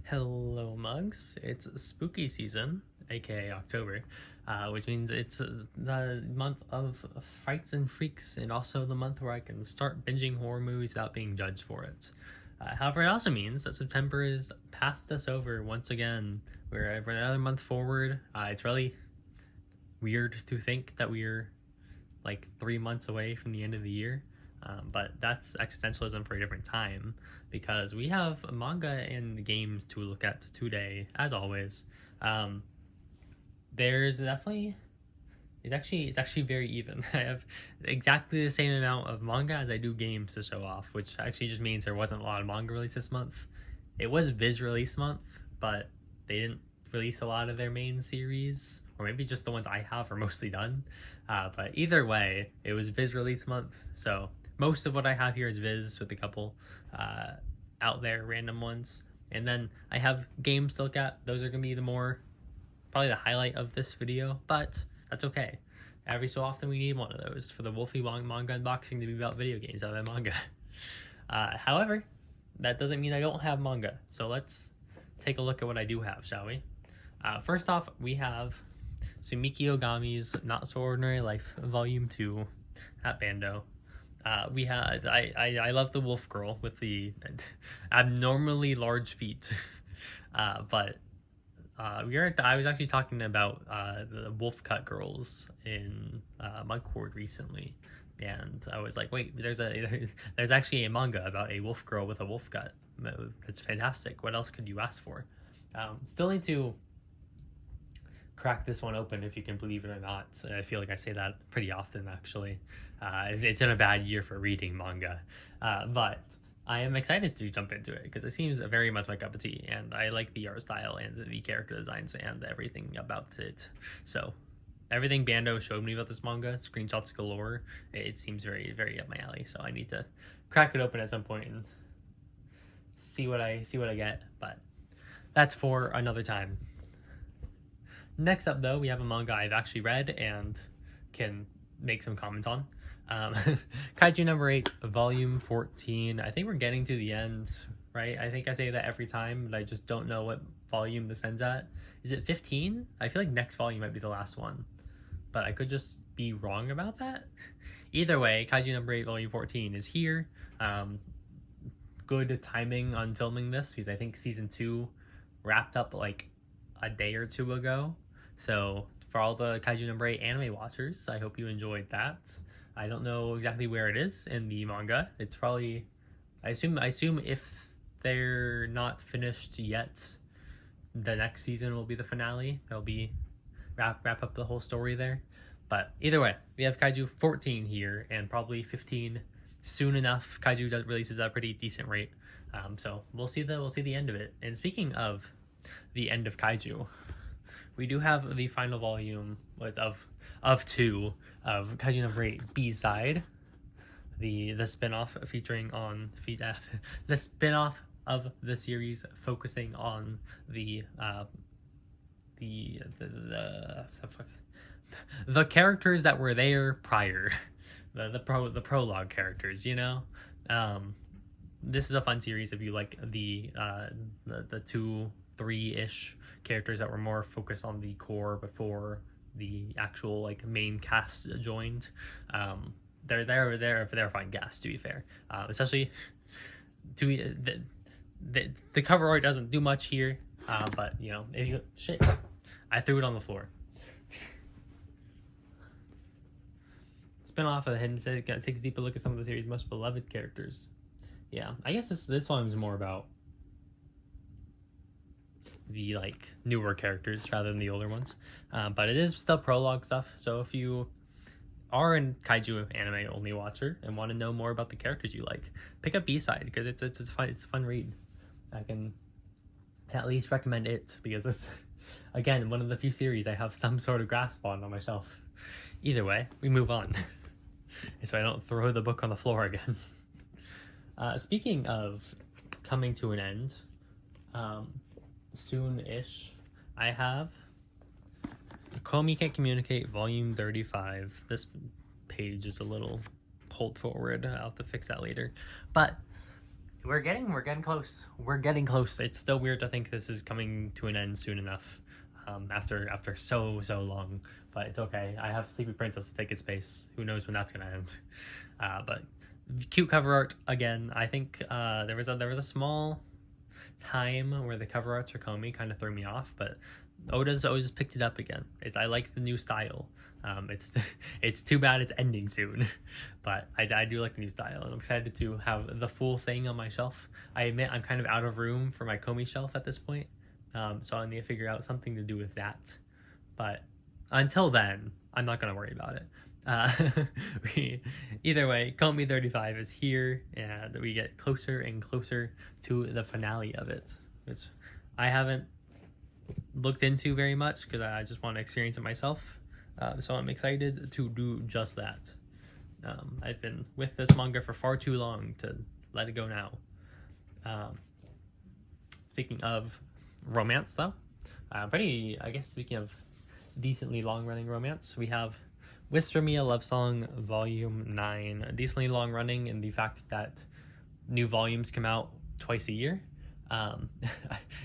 Hello, mugs. It's spooky season, aka October, which means it's the month of frights and freaks, and also the month where I can start binging horror movies without being judged for it. However, it also means that September is past us over once again. We're another month forward. It's really weird to think that we're like 3 months away from the end of the year. But that's existentialism for a different time, because we have manga and games to look at today, as always. There's definitely it's actually very even. I have exactly the same amount of manga as I do games to show off, which actually just means there wasn't a lot of manga released this month. It was Viz release month, but they didn't release a lot of their main series, or maybe just the ones I have are mostly done. But either way, it was Viz release month, so most of what I have here is Viz with a couple out there random ones. And then I have games to look at. Those are going to be probably the highlight of this video, but that's okay. Every so often we need one of those for the Wolfie Manga unboxing to be about video games out of that manga. However, that doesn't mean I don't have manga. So let's take a look at what I do have, shall we? First off, we have Sumiki Ogami's Not So Ordinary Life Volume 2 at Bando. I love the wolf girl with the abnormally large feet. But I was actually talking about the wolf cut girls in Mugcord recently, and I was like, wait, there's actually a manga about a wolf girl with a wolf cut. It's fantastic. What else could you ask for? Still need to crack this one open, if you can believe it or not. I feel like I say that pretty often, actually. It's in a bad year for reading manga, but I am excited to jump into it because it seems very much my cup of tea, and I like the art style and the character designs and everything about it. So everything Bando showed me about this manga, screenshots galore, it seems very, very up my alley. So I need to crack it open at some point and see what I get, but that's for another time. Next up, though, we have a manga I've actually read and can make some comments on. Kaiju number 8, volume 14. I think we're getting to the end, right? I think I say that every time, but I just don't know what volume this ends at. Is it 15? I feel like next volume might be the last one, but I could just be wrong about that. Either way, Kaiju number 8, volume 14 is here. Good timing on filming this, because I think season 2 wrapped up like a day or two ago. So for all the Kaiju number 8 anime watchers, I hope you enjoyed that. I don't know exactly where it is in the manga. It's probably, I assume if they're not finished yet, the next season will be the finale. They'll be wrap up the whole story there. But either way, we have Kaiju 14 here, and probably 15 soon enough. Kaiju releases at a pretty decent rate, so we'll see the end of it. And speaking of the end of Kaiju, we do have the final volume of 2 of Kaiju number 8, B-side, the spin-off featuring on the spin-off of the series focusing on the characters that were there prior, the prologue characters, you know. This is a fun series if you like the 2-3-ish characters that were more focused on the core before the actual like main cast joined. They're fine guests, to be fair. Especially the cover art doesn't do much here, but you know, I threw it on the floor. Spin-off of Hidden City takes a deeper look at some of the series' most beloved characters. Yeah, I guess this one is more about the like newer characters rather than the older ones, but it is still prologue stuff. So if you are a Kaiju anime only watcher and want to know more about the characters you like, pick up B-side, because it's a fun read. I can at least recommend it, because it's again one of the few series I have some sort of grasp on my shelf. Either way, we move on so I don't throw the book on the floor again. Speaking of coming to an end, soon-ish, I have Komi Can't Communicate, volume 35. This page is a little pulled forward. I'll have to fix that later. But we're getting close. We're getting close. It's still weird to think this is coming to an end soon enough, after so long. But it's okay. I have Sleepy Princess to take its place. Who knows when that's gonna end? But cute cover art again. I think there was a small time where the cover arts for Komi kind of threw me off, but Oda's just picked it up again. I like the new style. It's too bad it's ending soon, but I do like the new style, and I'm excited to have the full thing on my shelf. I admit I'm kind of out of room for my Komi shelf at this point, so I need to figure out something to do with that. But until then, I'm not gonna worry about it. Either way, Komi 35 is here, and we get closer and closer to the finale of it, which I haven't looked into very much because I just want to experience it myself. So I'm excited to do just that. I've been with this manga for far too long to let it go now. Speaking of romance, though, I guess speaking of decently long-running romance, we have Whisper Me a Love Song Volume 9. Decently long-running in the fact that new volumes come out twice a year.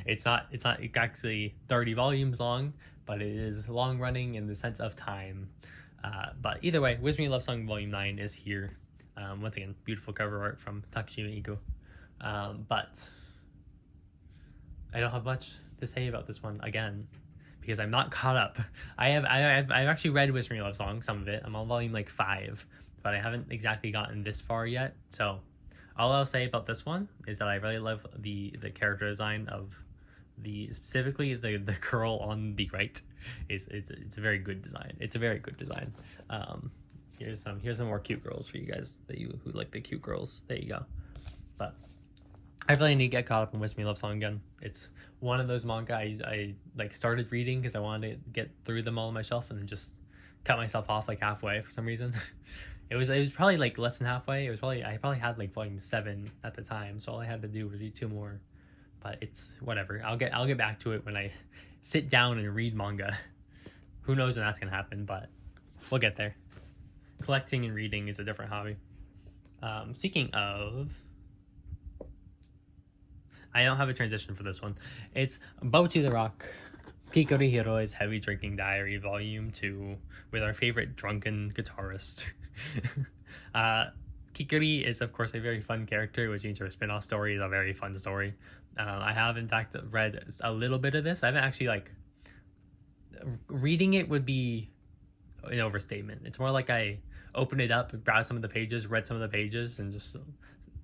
It's not actually 30 volumes long, but it is long running in the sense of time. But either way, Whisper Me a Love Song Volume 9 is here. Once again, beautiful cover art from Takashima Igo. But I don't have much to say about this one again, because I'm not caught up. I've actually read Whisper Me a Love Song, some of it. I'm on volume like 5, but I haven't exactly gotten this far yet. So all I'll say about this one is that I really love the character design of specifically the girl on the right. It's a very good design. It's a very good design. Here's some more cute girls for you guys who like the cute girls. There you go. But I really need to get caught up in Whisper Me a Love Song again. It's one of those manga I like started reading because I wanted to get through them all on my shelf, and then just cut myself off like halfway for some reason. It was probably like less than halfway. I probably had like volume 7 at the time, so all I had to do was read 2 more. But it's whatever. I'll get back to it when I sit down and read manga. Who knows when that's gonna happen, but we'll get there. Collecting and reading is a different hobby. Speaking of, I don't have a transition for this one. It's Bocchi the Rock, Kikori Hiroi's Heavy Drinking Diary Volume 2 with our favorite drunken guitarist. Kikori is of course a very fun character, which means her spin-off story is a very fun story. I have in fact read a little bit of this. I haven't actually reading it would be an overstatement. It's more like I opened it up, browsed some of the pages, read some of the pages, and just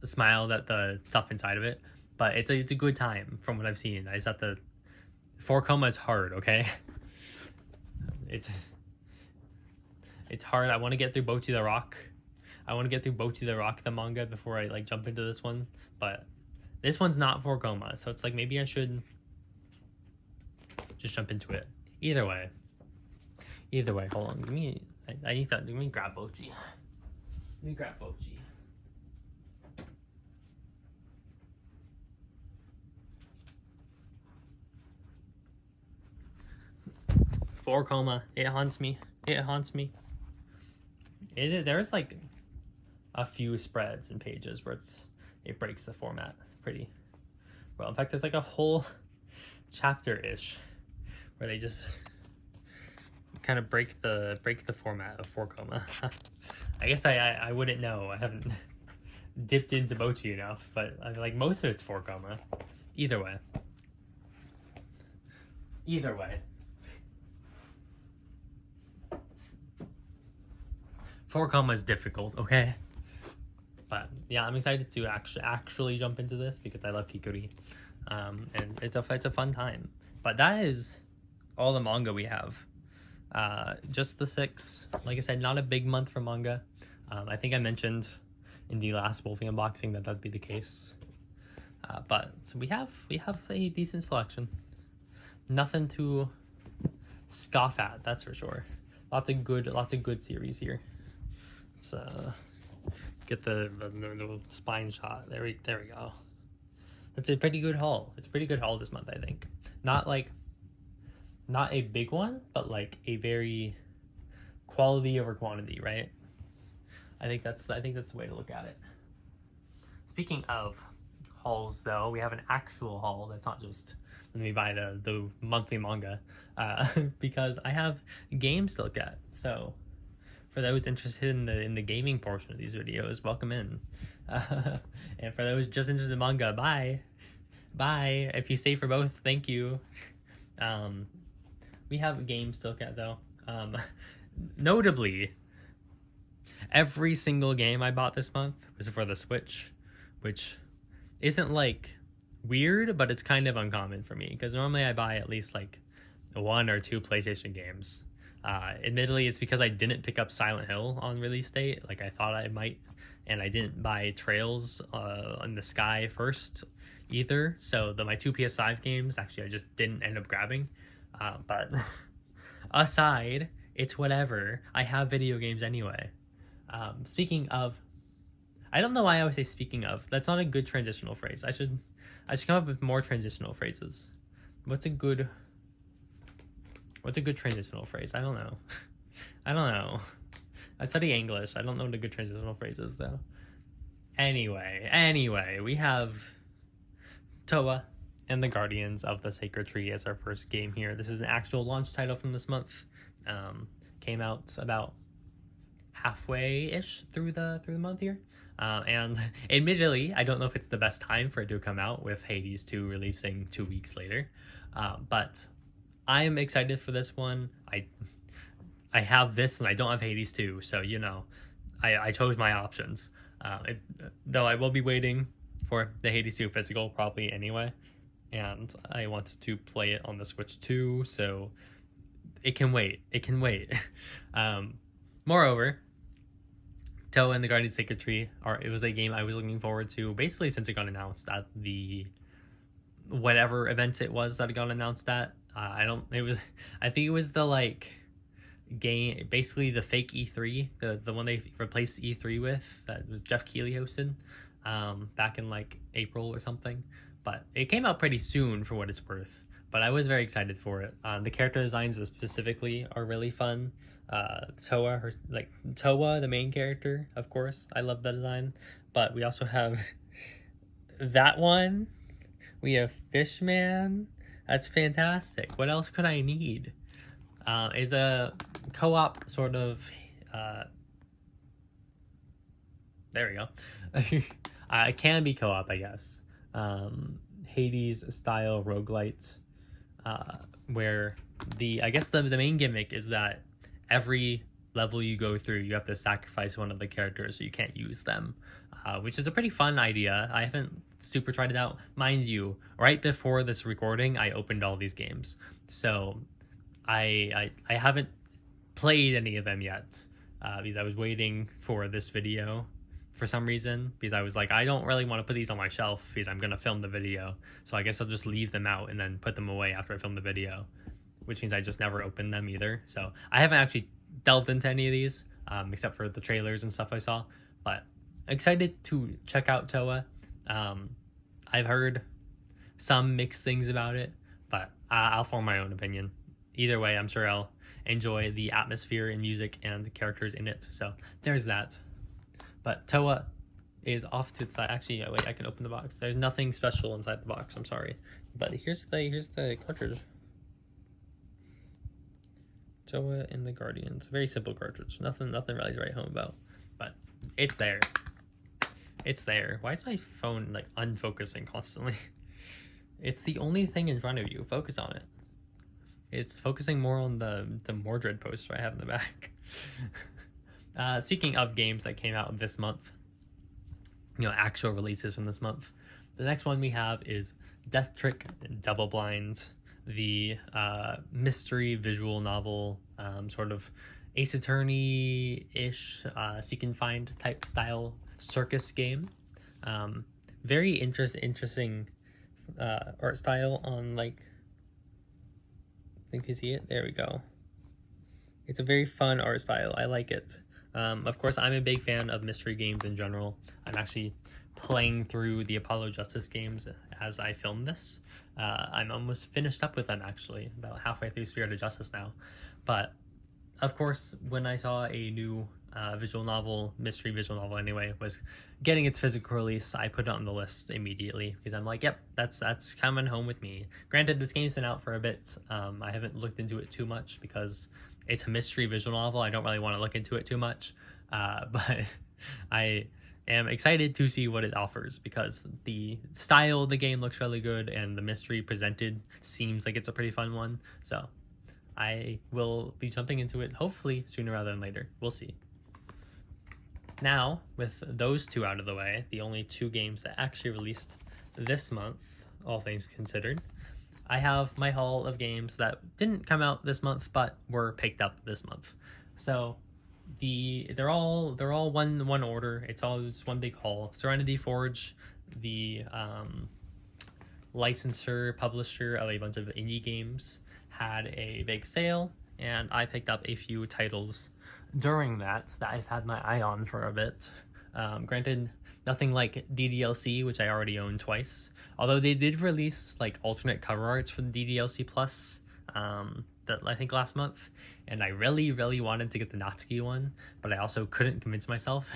smiled at the stuff inside of it. But it's a good time from what I've seen. I just have to 4 Koma is hard, okay? It's hard. I want to get through Bocchi the Rock. The manga, before I jump into this one. But this one's not 4 Koma, so it's like maybe I should just jump into it. Either way, hold on. Let me grab Bocchi. Let me grab Bocchi. 4 Koma. It haunts me. There's like a few spreads and pages where it breaks the format pretty well. In fact, there's like a whole chapter-ish where they just kind of break the format of 4 Koma. I guess I wouldn't know. I haven't dipped into Bocchi enough, but I like most of it's 4 Koma. Either way. 4 Koma is difficult, okay? But yeah, I'm excited to actually jump into this because I love Kikori. And it's a fun time. But that is all the manga we have. Just the 6. Like I said, not a big month for manga. I think I mentioned in the last Wolfie unboxing that'd be the case. But so we have a decent selection. Nothing to scoff at, that's for sure. Lots of good series here. Let's get the spine shot. There we go. It's a pretty good haul. It's a pretty good haul this month, I think. Not a big one, but like a very quality over quantity, right? I think that's the way to look at it. Speaking of hauls though. We have an actual haul that's not just let me buy the monthly manga, because I have games to look at. So for those interested in the gaming portion of these videos, welcome in. And for those just interested in manga, bye. If you stay for both, thank you. We have games to look at though. Notably, every single game I bought this month was for the Switch, which isn't like weird, but it's kind of uncommon for me because normally I buy at least like 1 or 2 PlayStation games. Admittedly, it's because I didn't pick up Silent Hill on release date like I thought I might, and I didn't buy Trails in the Sky first either. So my 2 PS5 games actually I just didn't end up grabbing. But aside, it's whatever. I have video games anyway. Speaking of, I don't know why I always say speaking of. That's not a good transitional phrase. I should come up with more transitional phrases. What's a good transitional phrase? I don't know. I study English. I don't know what a good transitional phrase is though. Anyway, we have Toa and the Guardians of the Sacred Tree as our first game here. This is an actual launch title from this month. Came out about halfway-ish through the month here. And admittedly, I don't know if it's the best time for it to come out with Hades 2 releasing 2 weeks later. But I am excited for this one. I have this and I don't have Hades 2, so you know, I chose my options. Though I will be waiting for the Hades 2 physical probably anyway, and I want to play it on the Switch too, so it can wait. Moreover, Toa and the Guardian Sacred Tree it was a game I was looking forward to basically since it got announced at the whatever event it was that it got announced at. I think it was the like game, basically the fake E3, the one they replaced E3 with, that was Jeff Keighley hosted back in like April or something. But it came out pretty soon for what it's worth. But I was very excited for it. The character designs specifically are really fun. Toa, the main character, of course. I love the design. But we also have that one. We have Fishman. That's fantastic. What else could I need? Is a co-op sort of... there we go. It can be co-op, I guess. Hades style roguelite, where I guess the main gimmick is that every level you go through you have to sacrifice one of the characters so you can't use them, which is a pretty fun idea. I haven't super tried it out, mind you. Right before this recording I opened all these games, so I haven't played any of them yet, because I was waiting for this video for some reason, because I was like, I don't really want to put these on my shelf because I'm going to film the video. So I guess I'll just leave them out and then put them away after I film the video, which means I just never opened them either. So I haven't actually delved into any of these, except for the trailers and stuff I saw. But excited to check out Toa. I've heard some mixed things about it, but I'll form my own opinion. Either way, I'm sure I'll enjoy the atmosphere and music and the characters in it. So there's that. But Toa is off to the side. Actually, wait, I can open the box. There's nothing special inside the box. I'm sorry. But here's the cartridge. Toa and the Guardians. Very simple cartridge. Nothing really to write home about. But it's there. It's there. Why is my phone like unfocusing constantly? It's the only thing in front of you. Focus on it. It's focusing more on the Mordred poster I have in the back. Speaking of games that came out this month, actual releases from this month, the next one we have is Death Trick Double Blind, the mystery visual novel, sort of Ace Attorney-ish, seek and find type style circus game. Very interesting art style on I think you see it. There we go. It's a very fun art style. I like it. Of course, I'm a big fan of mystery games in general. I'm actually playing through the Apollo Justice games as I film this. I'm almost finished up with them, actually, about halfway through Spirit of Justice now. But, of course, when I saw a new visual novel, mystery visual novel anyway, was getting its physical release. I put it on the list immediately because I'm like, yep, that's coming home with me. Granted, this game's been out for a bit. I haven't looked into it too much because it's a mystery visual novel. I don't really want to look into it too much, but I am excited to see what it offers because the style of the game looks really good and the mystery presented seems like it's a pretty fun one. So I will be jumping into it hopefully sooner rather than later. We'll see. Now, with those two out of the way, the only two games that actually released this month, all things considered, I have my haul of games that didn't come out this month but were picked up this month. So they're all one order. It's all just one big haul. Serenity Forge, the licensor publisher of a bunch of indie games, had a big sale, and I picked up a few titles during that I've had my eye on for a bit. Granted, nothing like DDLC, which I already own twice, although they did release like alternate cover arts for the DDLC Plus that I think last month, and I really wanted to get the Natsuki one, but I also couldn't convince myself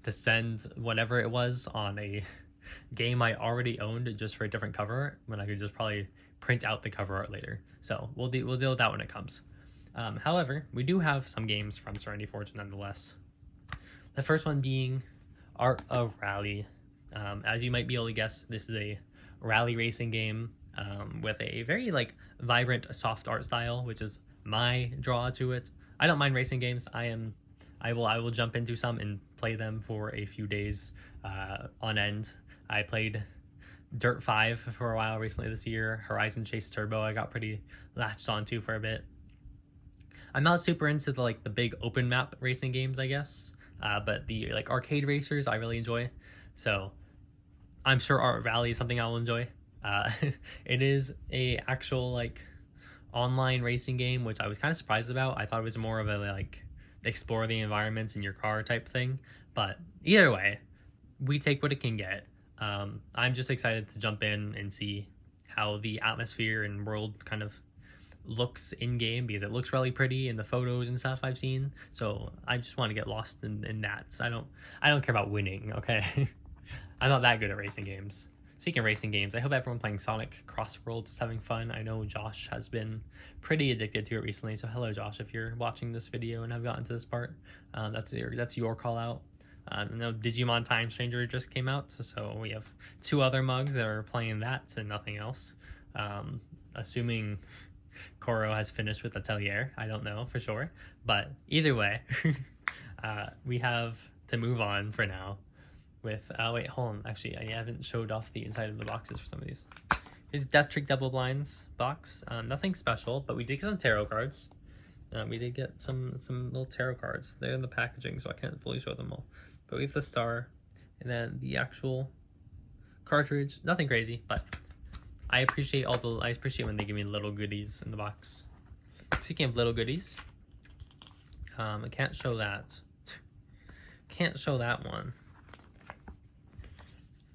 to spend whatever it was on a game I already owned just for a different cover art when I could just probably print out the cover art later. So we'll deal with that when it comes. However, we do have some games from Serenity Forge nonetheless. The first one being Art of Rally. As you might be able to guess, this is a rally racing game with a very like vibrant soft art style, which is my draw to it. I don't mind racing games. I will jump into some and play them for a few days on end. I played Dirt 5 for a while recently this year. Horizon Chase Turbo I got pretty latched onto for a bit. I'm not super into the big open map racing games, I guess, but the like arcade racers I really enjoy. So I'm sure Art Rally is something I'll enjoy. It is a actual like online racing game, which I was kind of surprised about. I thought it was more of a like explore the environments in your car type thing, but either way, we take what it can get. I'm just excited to jump in and see how the atmosphere and world kind of looks in game, because it looks really pretty in the photos and stuff I've seen. So I just want to get lost in that. So I don't care about winning, okay? I'm not that good at racing games. Speaking of racing games, I hope everyone playing Sonic Cross Worlds is having fun. I know Josh has been pretty addicted to it recently. So hello, Josh, if you're watching this video and have gotten to this part, that's your call out. I know Digimon Time Stranger just came out, so we have two other mugs that are playing that and nothing else. Assuming Koro has finished with Atelier, I don't know for sure, but either way, we have to move on for now with, wait, hold on, actually, I haven't showed off the inside of the boxes for some of these. Here's Death Trick Double Blinds box, nothing special, but we did get some tarot cards. We did get some little tarot cards. They're in the packaging, so I can't fully show them all. But we have the star, and then the actual cartridge. Nothing crazy, but I appreciate when they give me little goodies in the box. Speaking of little goodies, I can't show that. Can't show that one.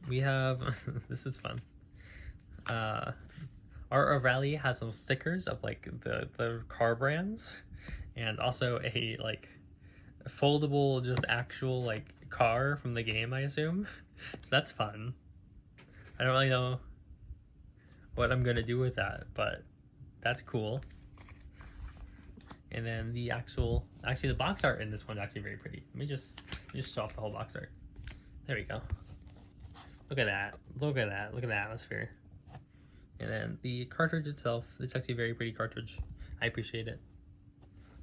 We have this is fun. Art of Rally has some stickers of like the car brands, and also a like foldable just actual like car from the game, I assume. So that's fun. I don't really know what I'm gonna do with that, but that's cool. And then the actually the box art in this one is actually very pretty. Let me just show off the whole box art. There we go. Look at that. Look at that. Look at the atmosphere. And then the cartridge itself, it's actually a very pretty cartridge. I appreciate it.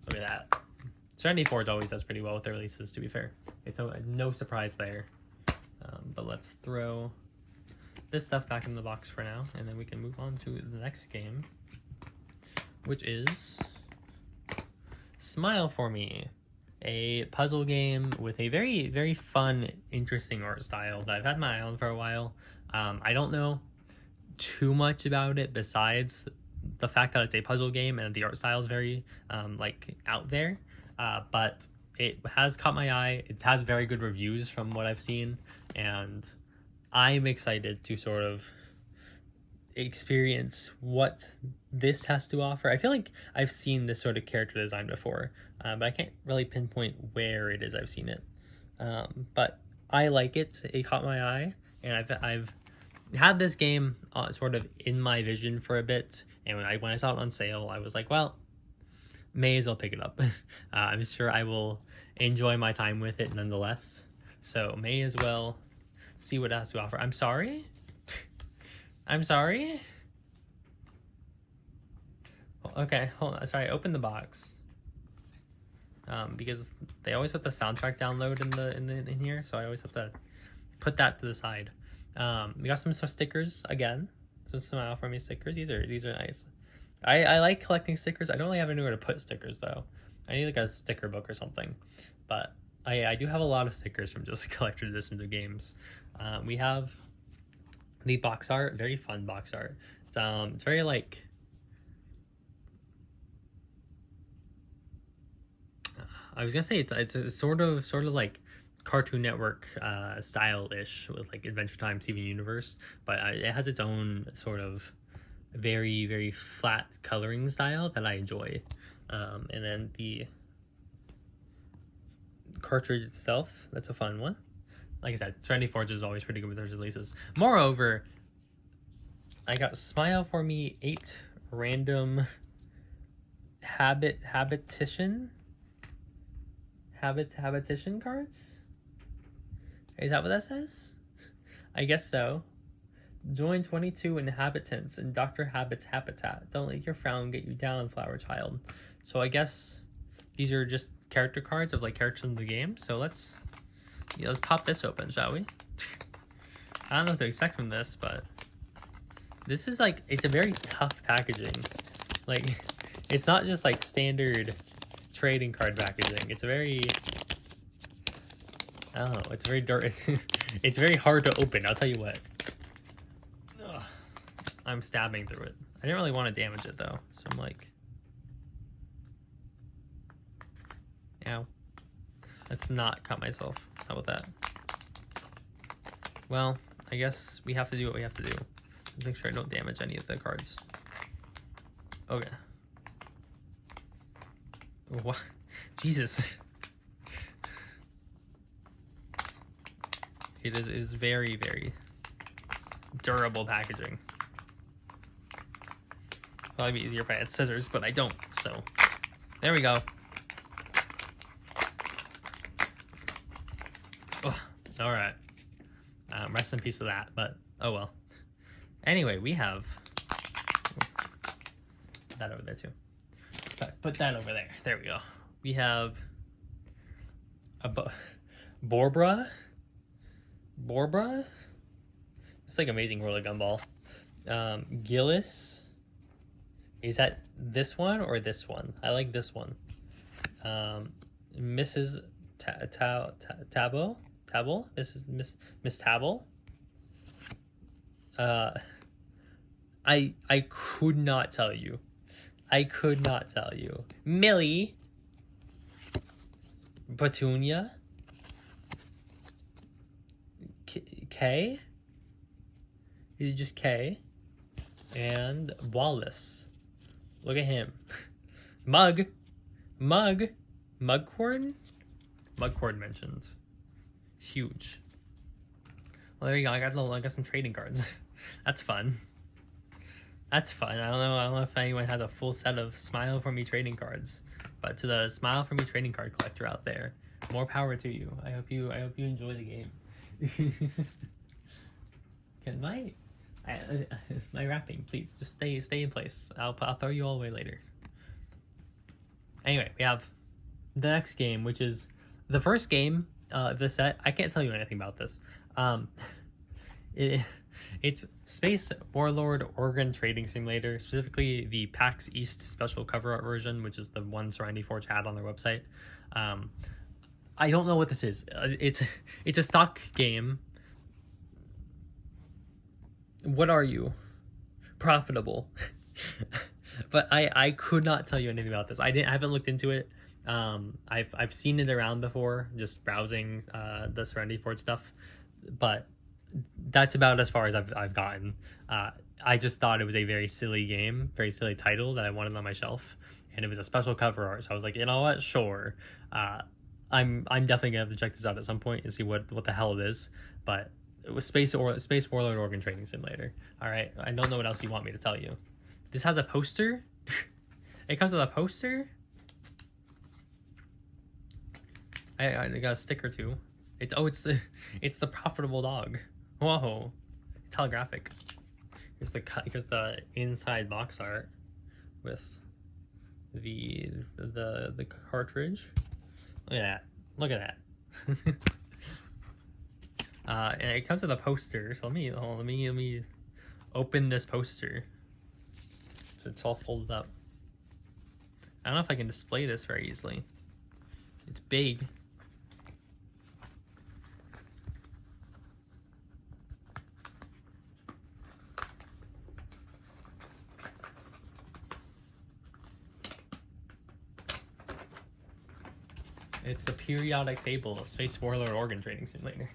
Look at that. Serenity Forge always does pretty well with their releases, to be fair. It's no surprise there. But let's throw this stuff back in the box for now, and then we can move on to the next game, which is Smile For Me, a puzzle game with a very fun, interesting art style that I've had my eye on for a while. I don't know too much about it besides the fact that it's a puzzle game and the art style is very like out there, but it has caught my eye. It has very good reviews from what I've seen, and I'm excited to sort of experience what this has to offer. I feel like I've seen this sort of character design before, but I can't really pinpoint where it is I've seen it. But I like it. It caught my eye, and I've had this game sort of in my vision for a bit, and when I saw it on sale, I was like, well, may as well pick it up. I'm sure I will enjoy my time with it nonetheless, so may as well see what it has to offer. I'm sorry? Okay, hold on. Sorry, open the box. Because they always put the soundtrack download in here, so I always have to put that to the side. We got some stickers again. Some Smile For Me stickers. These are nice. I like collecting stickers. I don't really have anywhere to put stickers though. I need like a sticker book or something. But I do have a lot of stickers from just collector's editions of games. We have the box art, very fun box art. It's very like I was gonna say it's sort of like Cartoon Network style-ish with like Adventure Time, Steven Universe, but it has its own sort of very, very flat coloring style that I enjoy. And then the cartridge itself, that's a fun one. Like I said, Serenity Forge is always pretty good with those releases. Moreover, I got Smile For Me 8 random habitition cards. Is that what that says? I guess so. Join 22 inhabitants in Dr. Habit's habitat. Don't let your frown get you down, flower child. So I guess these are just character cards of like characters in the game. So let's pop this open, shall we? I don't know what to expect from this, but this is like, it's a very tough packaging. Like, it's not just like standard trading card packaging. It's a very, I don't know, it's very dirty. It's very hard to open, I'll tell you what. Ugh. I'm stabbing through it. I didn't really want to damage it though, so I'm like, ow. Let's not cut myself. How about that? Well, I guess we have to do what we have to do. Let's make sure I don't damage any of the cards. Okay. What? Jesus. It is very, very durable packaging. Probably be easier if I had scissors, but I don't, so there we go. Oh, all right. Rest in peace to that, but oh well. Anyway, we have that over there too. Put that over there. There we go. We have a Borbra. It's like Amazing World of Gumball. Gillis. Is that this one or this one? I like this one. Mrs. Tabo. Miss Tabble. I could not tell you. Millie. Petunia. K. Is it just K? And Wallace. Look at him. Mugcorn mentions. Huge. Well, there you go. I got some trading cards. That's fun. I don't know if anyone has a full set of Smile For Me trading cards, but to the Smile For Me trading card collector out there, more power to you. I hope you enjoy the game. Can my wrapping, please just stay in place. I'll throw you all away later. Anyway, we have the next game, which is the first game of the set. I can't tell you anything about this. It's Space Warlord Organ Trading Simulator, specifically the PAX East special cover art version, which is the one Serenity Forge had on their website. I don't know what this is. It's a stock game. What are you? Profitable. But I could not tell you anything about this. I haven't looked into it. I've seen it around before, just browsing the Serenity Forge stuff, but that's about as far as I've gotten. I just thought it was a very silly game, very silly title that I wanted on my shelf, and it was a special cover art. So I was like, you know what? Sure. I'm definitely gonna have to check this out at some point and see what the hell it is. But it was Space Warlord Organ Training Simulator. All right, I don't know what else you want me to tell you. This has a poster. It comes with a poster. I got a sticker too. It's the profitable dog. Whoa, it's holographic. Here's the inside box art with the cartridge. Look at that. Look at that. And it comes with a poster. So let me open this poster. So it's all folded up. I don't know if I can display this very easily. It's big. It's the periodic table of Space Warlord Organ Training Simulator.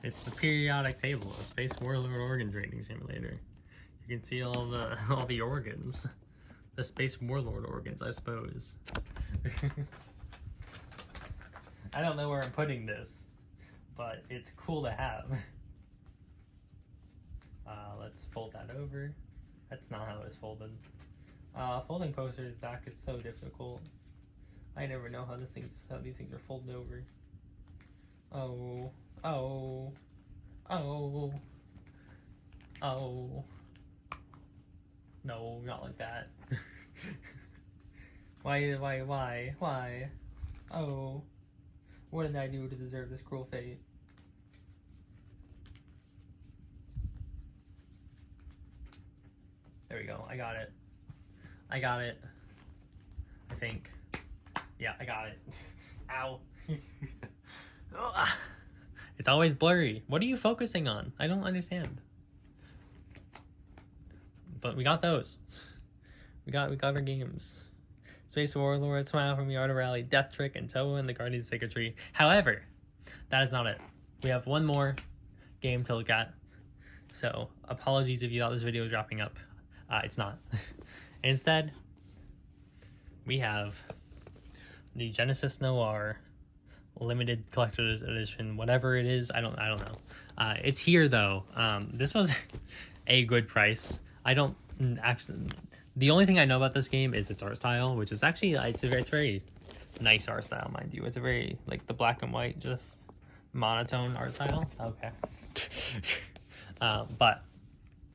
It's the periodic table of Space Warlord Organ Training Simulator. You can see all the organs. The Space Warlord organs, I suppose. I don't know where I'm putting this, but it's cool to have. Let's fold that over. That's not how it's folded. Folding posters back is so difficult. I never know how these things are folded over. Oh, oh, oh, oh. No, not like that. Why? Oh, what did I do to deserve this cruel fate? There we go. I got it. I think. Yeah, I got it. Ow. It's always blurry. What are you focusing on? I don't understand. But we got those. We got our games. Space Warlord, Smile from the Art of Rally, Death Trick, and Toa and the Guardian Sacred Tree. However, that is not it. We have one more game to look at. So, apologies if you thought this video was wrapping up. It's not. Instead, we have the Genesis Noir limited collector's edition, whatever it is. I don't know. It's here though. This was a good price. I don't actually. The only thing I know about this game is its art style, which is actually it's very nice art style, mind you. It's a very like the black and white, just monotone art style. Okay. But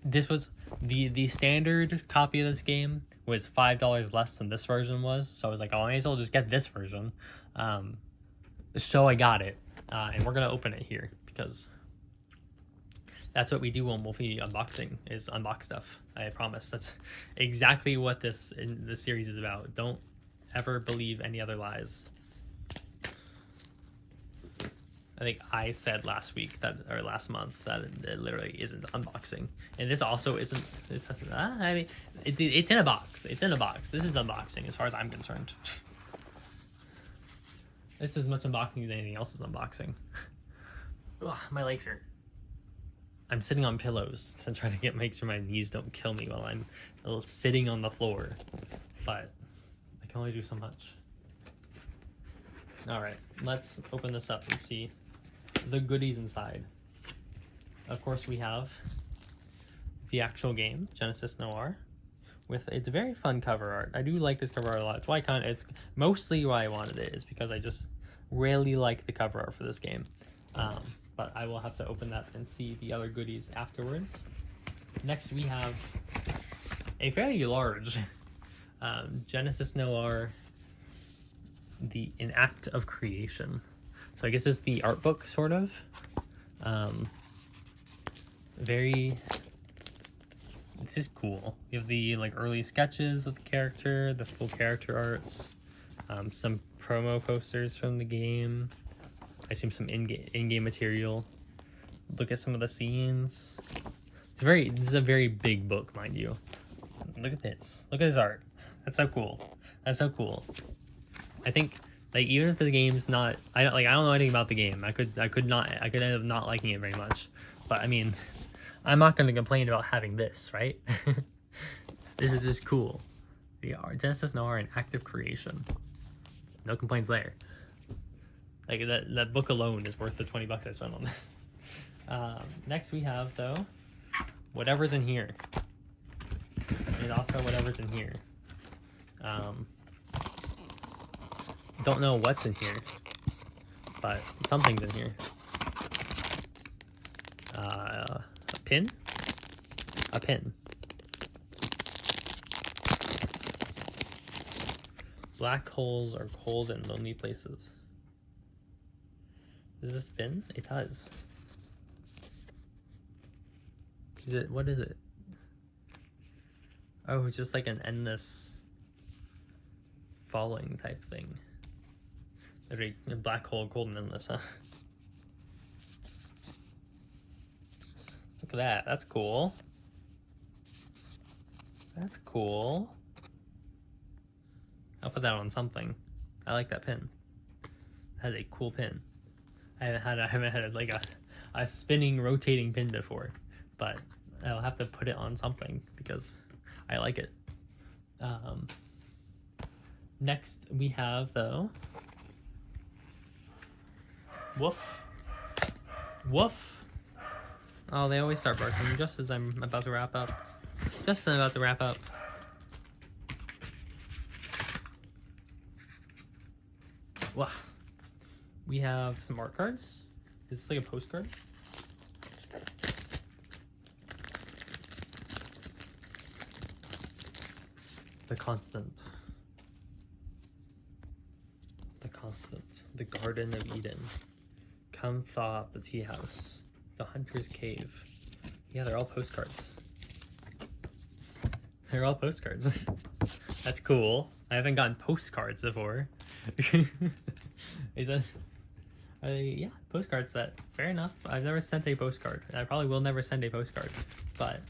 this was the standard copy of this game was $5 less than this version was, so I was like, oh, I may as well just get this version. So I got it, and we're gonna open it here because that's what we do on Wolfie Unboxing, is unbox stuff. I promise. That's exactly what this series is about. Don't ever believe any other lies. I think I said last week or last month that it literally isn't unboxing, and this also isn't. I mean, it's in a box. It's in a box. This is unboxing as far as I'm concerned. This is as much unboxing as anything else is unboxing. Ugh, my legs hurt. I'm sitting on pillows to try to make sure my knees don't kill me while I'm sitting on the floor, but I can only do so much. All right, let's open this up and see the goodies inside. Of course, we have the actual game, Genesis Noir, with its very fun cover art. I do like this cover art a lot. It's why it's mostly why I wanted it, is because I just really like the cover art for this game. But I will have to open that and see the other goodies afterwards. Next, we have a fairly large Genesis Noir, an act of creation. So I guess it's the art book, sort of. This is cool. You have the early sketches of the character, the full character arts, some promo posters from the game. I assume some in-game material. Look at some of the scenes. This is a very big book, mind you. Look at this. Look at his art. That's so cool. That's so cool. I think Like, even if the game's not, I don't know anything about the game. I could end up not liking it very much. But I mean, I'm not going to complain about having this, right? This is just cool. The Genesis Noir in active creation. No complaints there. Like, that book alone is worth the $20 I spent on this. Next we have, though, Whatever's in Here. And also Whatever's in Here. Don't know what's in here, but something's in here. A pin? A pin. Black holes are cold and lonely places. Does this spin? It does. Is it, what is it? Oh, it's just like an endless falling type thing. A black hole, cold and endless, huh? Look at that. That's cool. That's cool. I'll put that on something. I like that pin. It has a cool pin. I haven't had like a spinning, rotating pin before, but I'll have to put it on something because I like it. Next we have, though, Woof. Woof. Oh, they always start barking just as I'm about to wrap up. Just as I'm about to wrap up. Wow. We have some art cards. Is this like a postcard? The Constant. The Constant. The Garden of Eden. Come Thaw at the Tea House. The Hunter's Cave. Yeah, they're all postcards. They're all postcards. That's cool. I haven't gotten postcards before. Is that... yeah, postcard set. Fair enough. I've never sent a postcard. I probably will never send a postcard. But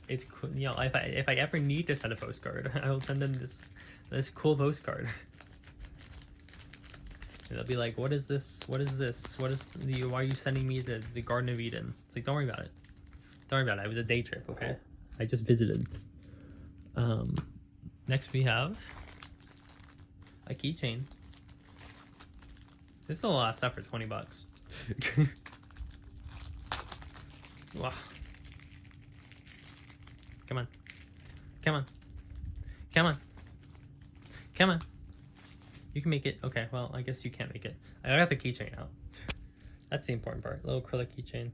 it's cool. You know, if I ever need to send a postcard, I will send them this cool postcard. And they'll be like, what is this? What is this? Why are you sending me to the Garden of Eden? It's like, don't worry about it. Don't worry about it. It was a day trip, okay? I just visited. Next we have a keychain. This is a lot of stuff for $20. Wow. Come on. Come on. Come on. Come on. You can make it. Okay, well, I guess you can't make it. I got the keychain out. That's the important part. Little acrylic keychain.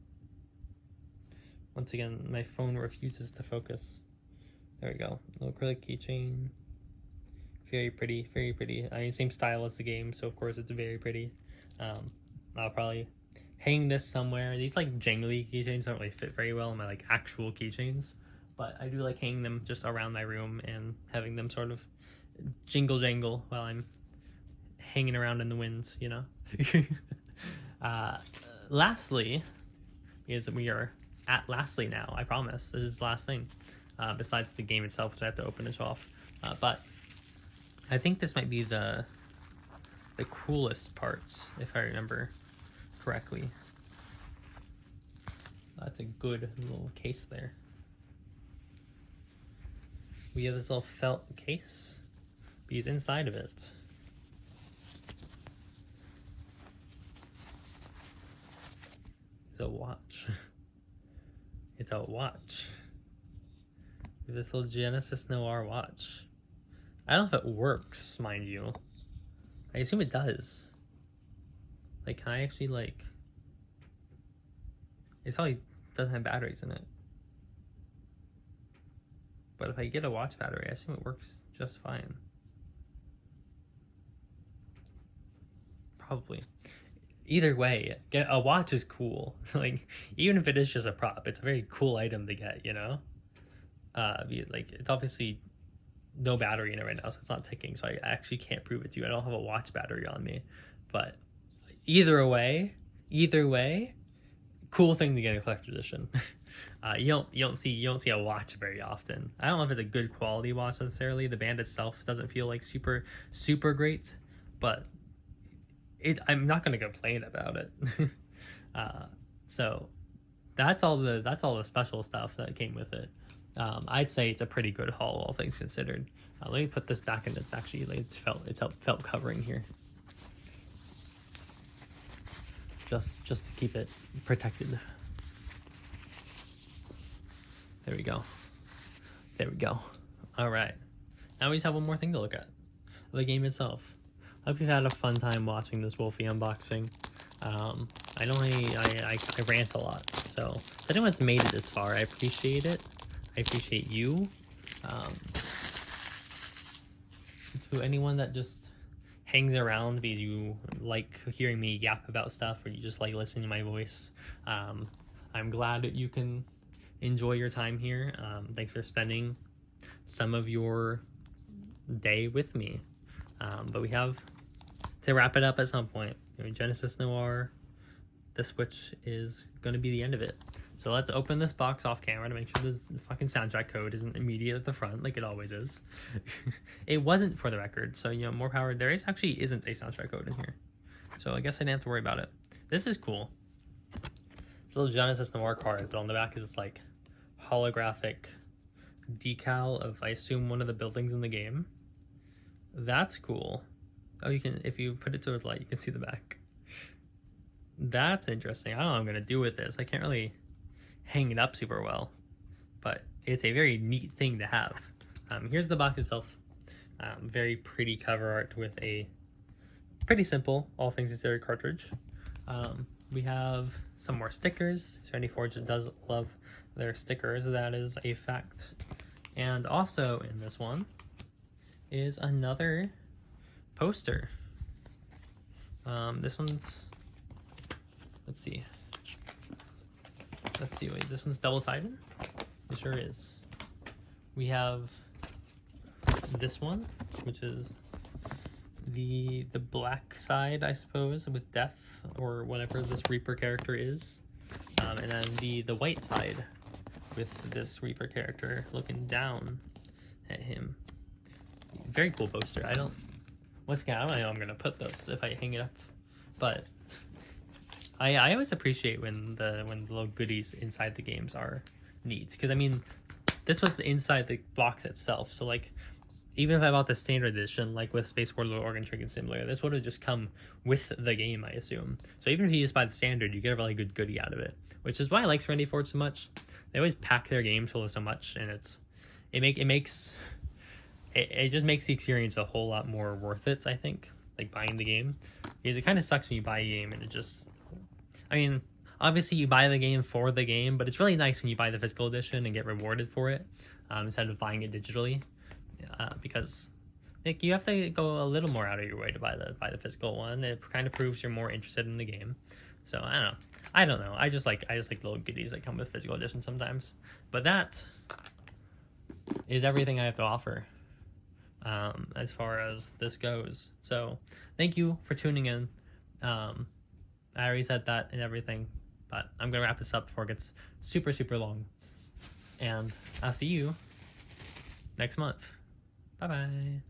Once again, my phone refuses to focus. There we go. Little acrylic keychain. Very pretty, very pretty. I mean, same style as the game, so of course it's very pretty. I'll probably hang this somewhere. These like jangly keychains don't really fit very well in my like actual keychains, but I do like hanging them just around my room and having them sort of jingle jangle while I'm hanging around in the winds, you know. Lastly, because we are at lastly now, I promise this is the last thing, besides the game itself, which I have to open and show off, but I think this might be the coolest parts, if I remember correctly. That's a good little case there. We have this little felt case, because inside of it is a watch. It's a watch. This little Genesis Noir watch. I don't know if it works, mind you. I assume it does. Like, can I actually, like... It probably doesn't have batteries in it. But if I get a watch battery, I assume it works just fine. Probably. Either way, a watch is cool. Like, even if it is just a prop, it's a very cool item to get, you know? Like, it's obviously no battery in it right now, so it's not ticking, so I actually can't prove it to you. I don't have a watch battery on me. But either way, cool thing to get a collector's edition. You don't see a watch very often. I don't know if it's a good quality watch necessarily. The band itself doesn't feel like super great, but I'm not gonna complain about it. uh, so that's all the special stuff that came with it. I'd say it's a pretty good haul, all things considered. Let me put this back in. It's actually it's felt covering here, just to keep it protected. There we go. There we go. All right. Now we just have one more thing to look at: the game itself. I hope you've had a fun time watching this Wolfie unboxing. I know I rant a lot, so if anyone's made it this far, I appreciate it. I appreciate you. To anyone that just hangs around because you like hearing me yap about stuff, or you just like listening to my voice, I'm glad that you can enjoy your time here. Thanks for spending some of your day with me. But we have to wrap it up at some point. Genesis Noir, the Switch is going to be the end of it. So let's open this box off camera to make sure this fucking soundtrack code isn't immediate at the front like it always is. It wasn't, for the record, so more power. There actually isn't a soundtrack code in here, so I guess I didn't have to worry about it. This is cool. It's a little Genesis Noir card, but on the back is this like holographic decal of, I assume, one of the buildings in the game. That's cool. Oh, you can, if you put it to the light, you can see the back. That's interesting. I don't know what I'm gonna do with this. I can't really hang it up super well, but it's a very neat thing to have. Here's the box itself. Very pretty cover art with a pretty simple, all things considered, cartridge. We have some more stickers. Serenity Forge does love their stickers, that is a fact. And also in this one is another poster. This one's, let's see, wait, this one's double-sided? It sure is. We have this one, which is the black side, I suppose, with death, or whatever this Reaper character is. And then the white side with this Reaper character looking down at him. Very cool poster. I don't know how I'm gonna put this if I hang it up, but I always appreciate when the little goodies inside the games are neat, because I mean, this was inside the box itself, so like, even if I bought the standard edition, like with Space Warlord Organ Chicken Simulator, this would have just come with the game, I assume. So even if you just buy the standard, you get a really good goodie out of it, which is why I like Serenity Forge so much. They always pack their games full of so much, and it just makes the experience a whole lot more worth it, I think, like buying the game. Because it kind of sucks when you buy a game and it just, I mean, obviously you buy the game for the game, but it's really nice when you buy the physical edition and get rewarded for it, instead of buying it digitally, because like, you have to go a little more out of your way to buy the physical one. It kind of proves you're more interested in the game. So I don't know. I just like little goodies that come with physical edition sometimes. But that is everything I have to offer, as far as this goes. So thank you for tuning in. I already said that and everything, but I'm gonna wrap this up before it gets super long, and I'll see you next month. Bye bye.